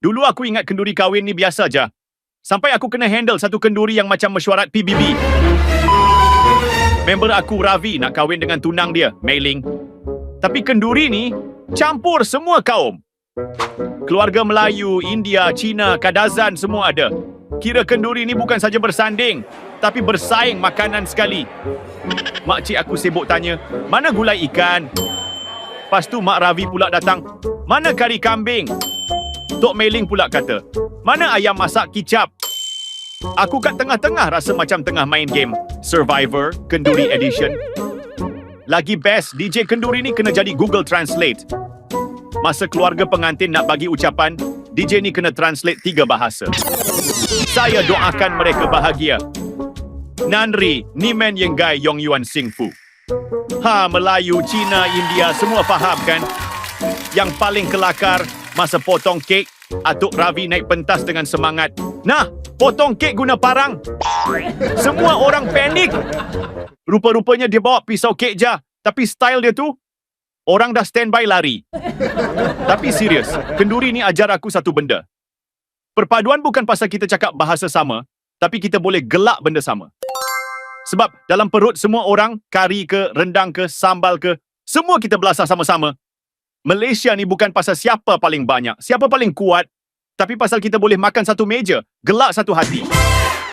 Dulu aku ingat kenduri kahwin ni biasa je. Sampai aku kena handle satu kenduri yang macam mesyuarat PBB. Member aku Ravi nak kahwin dengan tunang dia, Mei Ling. Tapi kenduri ni campur semua kaum. Keluarga Melayu, India, Cina, Kadazan semua ada. Kira kenduri ni bukan saja bersanding, tapi bersaing makanan sekali. Makcik aku sibuk tanya, mana gulai ikan? Lepas tu Mak Ravi pula datang, mana kari kambing? Tok Mei Ling pula kata, mana ayam masak kicap? Aku kat tengah-tengah rasa macam tengah main game Survivor Kenduri Edition. Lagi best, DJ kenduri ni kena jadi Google Translate. Masa keluarga pengantin nak bagi ucapan, DJ ni kena translate 3 bahasa. Saya doakan mereka bahagia. Nanri, Nimen Yengai Yong Yuan Sing Fu. Melayu, Cina, India, semua faham kan? Yang paling kelakar, masa potong kek, Atuk Ravi naik pentas dengan semangat. Nah, potong kek guna parang. Semua orang panik. Rupa-rupanya dia bawa pisau kek je. Tapi style dia tu, orang dah standby lari. Tapi serius, kenduri ni ajar aku satu benda. Perpaduan bukan pasal kita cakap bahasa sama, tapi kita boleh gelak benda sama. Sebab dalam perut semua orang, kari ke, rendang ke, sambal ke, semua kita belasah sama-sama. Malaysia ni bukan pasal siapa paling banyak, siapa paling kuat, tapi pasal kita boleh makan satu meja, gelak satu hati.